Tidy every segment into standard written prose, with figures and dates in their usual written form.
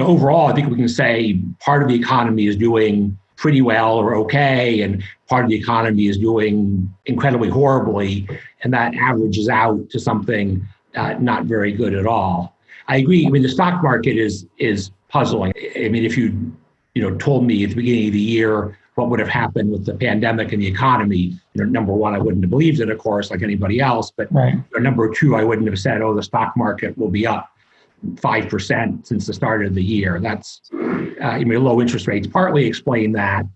overall, I think we can say part of the economy is doing pretty well or okay, and part of the economy is doing incredibly horribly, and that averages out to something not very good at all. I agree. I mean, the stock market is puzzling. I mean, if you told me at the beginning of the year what would have happened with the pandemic and the economy, number one, I wouldn't have believed it, of course, like anybody else. But right. Number two, I wouldn't have said, oh, the stock market will be up 5% since the start of the year. That's, low interest rates partly explain that.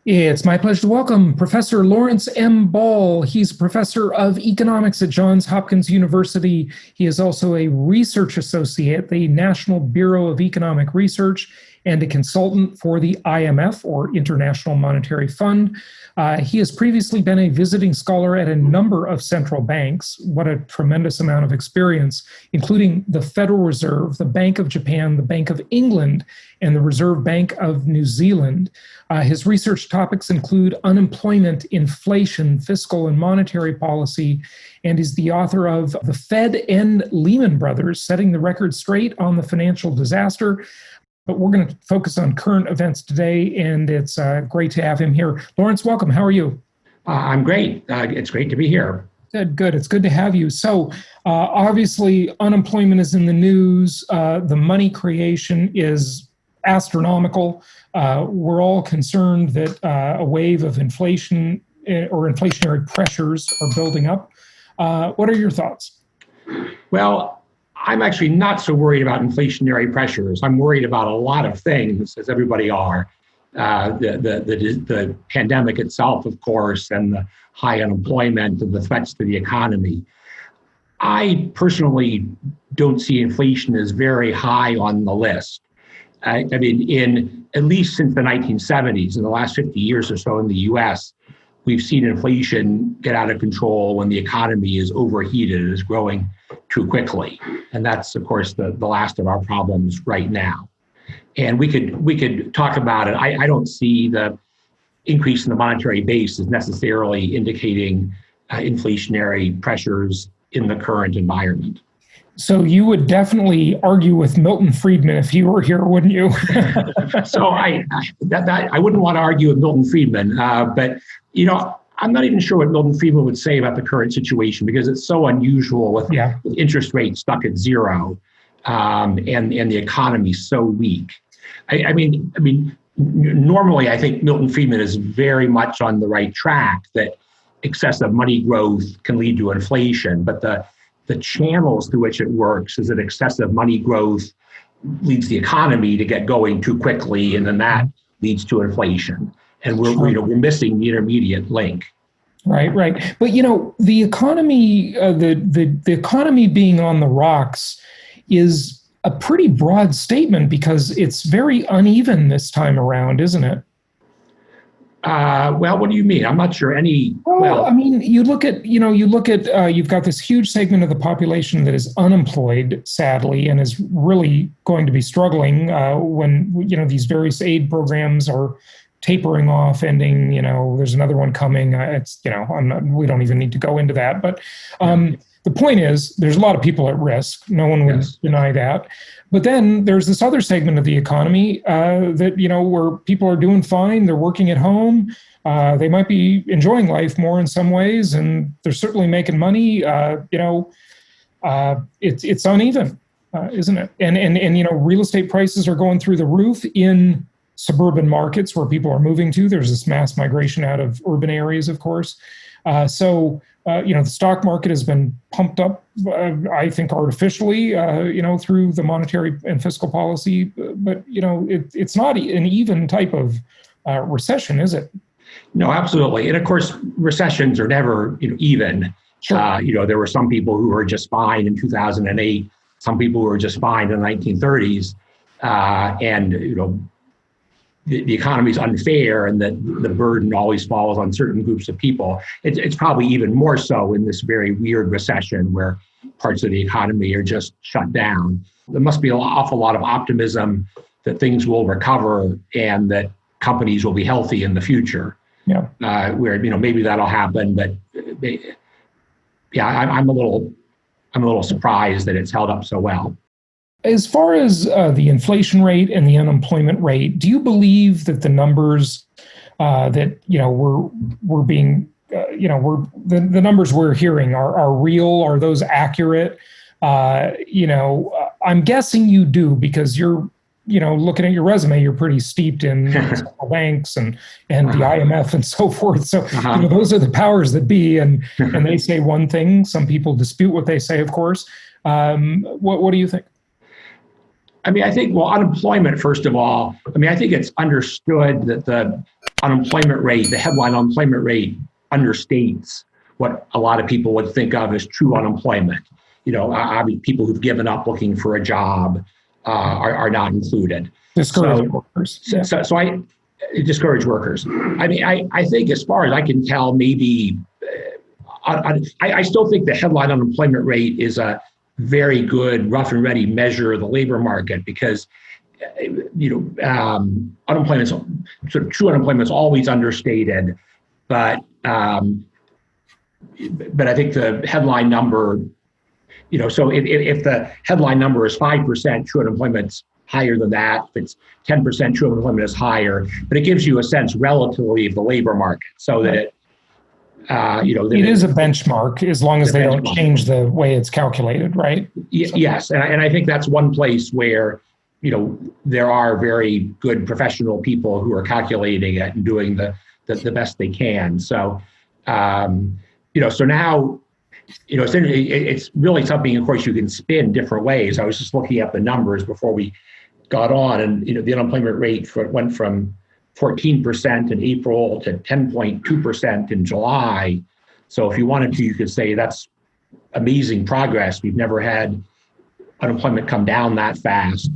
It's my pleasure to welcome Professor Laurence M Ball. He's a professor of economics at Johns Hopkins University. He is also a research associate at the National Bureau of Economic Research and a consultant for the IMF, or International Monetary Fund. He has previously been a visiting scholar at a number of central banks. What a tremendous amount of experience, including the Federal Reserve, the Bank of Japan, the Bank of England, and the Reserve Bank of New Zealand. His research topics include unemployment, inflation, fiscal and monetary policy, and is the author of The Fed and Lehman Brothers, Setting the Record Straight on the Financial Disaster. But we're going to focus on current events today, and it's great to have him here. Laurence, welcome. How are you? I'm great. It's great to be here. Good. It's good to have you. So obviously, unemployment is in the news. The money creation is astronomical. We're all concerned that a wave of inflation or inflationary pressures are building up. What are your thoughts? Well, I'm actually not so worried about inflationary pressures. I'm worried about a lot of things, as everybody are. The pandemic itself, of course, and the high unemployment and the threats to the economy. I personally don't see inflation as very high on the list. I mean, in at least since the 1970s, in the last 50 years or so in the US, we've seen inflation get out of control when the economy is overheated, is growing too quickly. And that's, of course, the last of our problems right now. And we could talk about it. I don't see the increase in the monetary base as necessarily indicating inflationary pressures in the current environment. So you would definitely argue with Milton Friedman if he were here, wouldn't you? So I wouldn't want to argue with Milton Friedman, but I'm not even sure what Milton Friedman would say about the current situation, because it's so unusual with interest rates stuck at zero, and the economy so weak. I mean, normally I think Milton Friedman is very much on the right track that excessive money growth can lead to inflation, but the channels through which it works is that excessive money growth leads the economy to get going too quickly, and then that leads to inflation. And we're missing the intermediate link. Right. But the economy, the economy being on the rocks is a pretty broad statement because it's very uneven this time around, isn't it? Well, what do you mean? I'm not sure any. Well, I mean, you look at, you've got this huge segment of the population that is unemployed, sadly, and is really going to be struggling when, these various aid programs are tapering off, ending, there's another one coming. We don't even need to go into that. But the point is, there's a lot of people at risk. No one would deny that. But then there's this other segment of the economy that, where people are doing fine. They're working at home. They might be enjoying life more in some ways, and they're certainly making money. It's uneven, isn't it? And real estate prices are going through the roof in suburban markets where people are moving to. There's this mass migration out of urban areas, of course. So the stock market has been pumped up, I think, artificially, through the monetary and fiscal policy. But, it's not an even type of recession, is it? No, absolutely. And of course, recessions are never, even. Sure. There were some people who were just fine in 2008, some people who were just fine in the 1930s. The economy is unfair, and that the burden always falls on certain groups of people. It's probably even more so in this very weird recession where parts of the economy are just shut down. There must be an awful lot of optimism that things will recover and that companies will be healthy in the future. Yeah. Where maybe that'll happen, but yeah, I'm a little surprised that it's held up so well. As far as the inflation rate and the unemployment rate, do you believe that the numbers that we're being the numbers we're hearing are real? Are those accurate? I'm guessing you do, because you're looking at your resume, you're pretty steeped in central banks and the IMF and so forth. So those are the powers that be, and they say one thing. Some people dispute what they say, of course. What do you think? I mean, I think, unemployment, first of all, I think it's understood that the unemployment rate, the headline unemployment rate, understates what a lot of people would think of as true unemployment. People who've given up looking for a job are not included. Discourage workers. Yeah. So I discourage workers. I think, as far as I can tell, maybe I still think the headline unemployment rate is a very good, rough and ready measure of the labor market, because unemployment, sort of true unemployment, is always understated. But I think the headline number, so if the headline number is 5%, true unemployment's higher than that. If it's 10%, true unemployment is higher. But it gives you a sense relatively of the labor market, so that it is a benchmark, as long as they don't change the way it's calculated, right? Yes, and I think that's one place where there are very good professional people who are calculating it and doing the best they can. So so now it's really something, of course, you can spin different ways. I was just looking at the numbers before we got on, and the unemployment rate went from 14% in April to 10.2% in July. So if you wanted to, you could say that's amazing progress. We've never had unemployment come down that fast.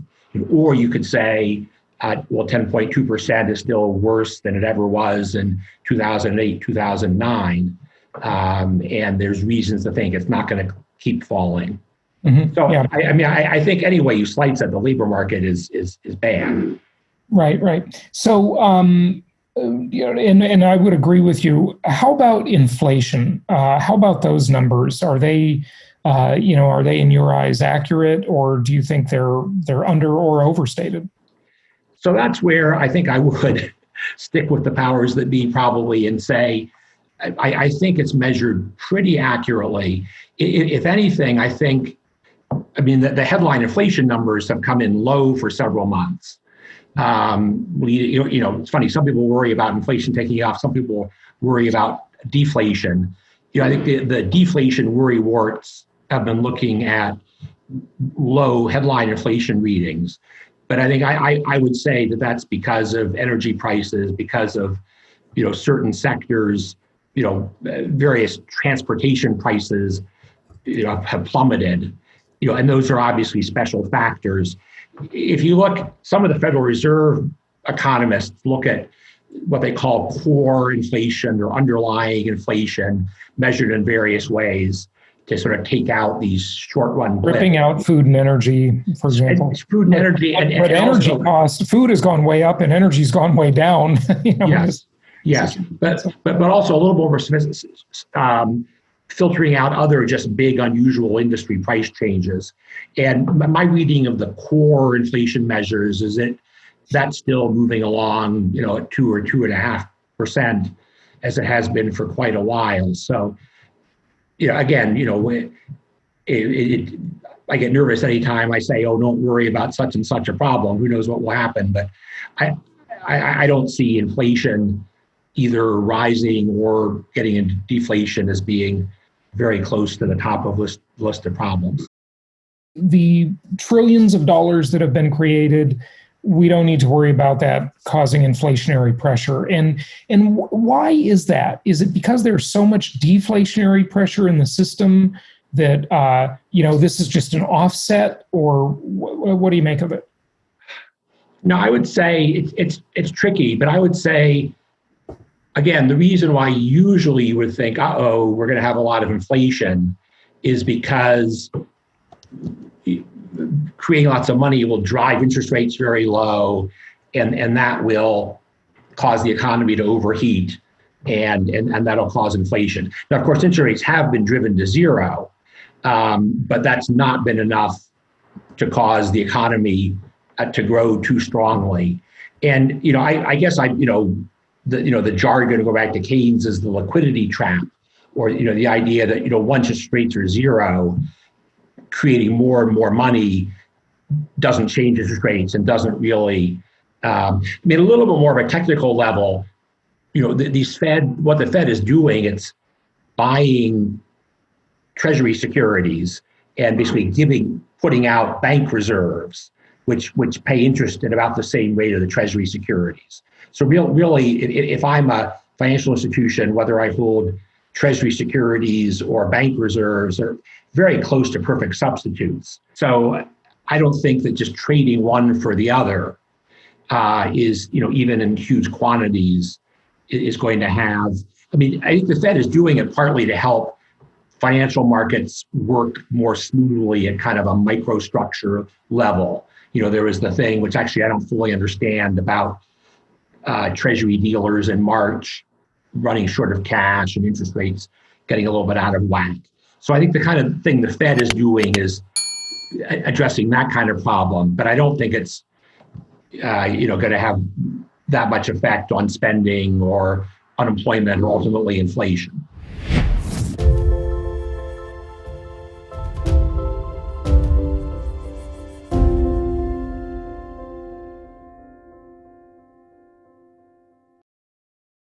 Or you could say, 10.2% is still worse than it ever was in 2008, 2009. And there's reasons to think it's not going to keep falling. Mm-hmm. So yeah. I think any way you slice it, the labor market is bad. Right. So, and I would agree with you. How about inflation? How about those numbers? Are they, are they in your eyes accurate, or do you think they're under or overstated? So that's where I think I would stick with the powers that be, probably, and say, I think it's measured pretty accurately. If anything, I think, the headline inflation numbers have come in low for several months. It's funny. Some people worry about inflation taking off. Some people worry about deflation. I think the deflation worry warts have been looking at low headline inflation readings. But I think I would say that that's because of energy prices, because of certain sectors, various transportation prices, have plummeted. And those are obviously special factors. If you look, some of the Federal Reserve economists look at what they call core inflation or underlying inflation, measured in various ways to sort of take out these short-run blips. Ripping out food and energy, for example. Food and energy. But energy cost, food has gone way up and energy's gone way down. Yes. But also a little more filtering out other just big, unusual industry price changes. And my reading of the core inflation measures is that that's still moving along, at 2 or 2.5%, as it has been for quite a while. So, again, I get nervous anytime I say, "Oh, don't worry about such and such a problem. Who knows what will happen?" But I don't see inflation either rising or getting into deflation as being very close to the top of list of problems. The trillions of dollars that have been created, we don't need to worry about that causing inflationary pressure. And why is that? Is it because there's so much deflationary pressure in the system that this is just an offset, or what do you make of it? No, I would say it's tricky, but I would say, again, the reason why usually you would think, we're going to have a lot of inflation, is because creating lots of money will drive interest rates very low, and that will cause the economy to overheat. and that'll cause inflation. Now, of course, interest rates have been driven to zero, but that's not been enough to cause the economy to grow too strongly. And I guess the jargon to go back to Keynes is the liquidity trap, or the idea that once interest rates are zero, creating more and more money doesn't change interest rates and doesn't really. A little bit more of a technical level. What the Fed is doing, it's buying Treasury securities and basically putting out bank reserves, which pay interest at about the same rate of the Treasury securities. So really, if I'm a financial institution, whether I hold Treasury securities or bank reserves, are very close to perfect substitutes. So I don't think that just trading one for the other is, even in huge quantities, is going to have. I think the Fed is doing it partly to help financial markets work more smoothly at kind of a microstructure level. There was the thing, which actually I don't fully understand, about Treasury dealers in March running short of cash and interest rates getting a little bit out of whack. So I think the kind of thing the Fed is doing is addressing that kind of problem, but I don't think it's going to have that much effect on spending or unemployment or ultimately inflation.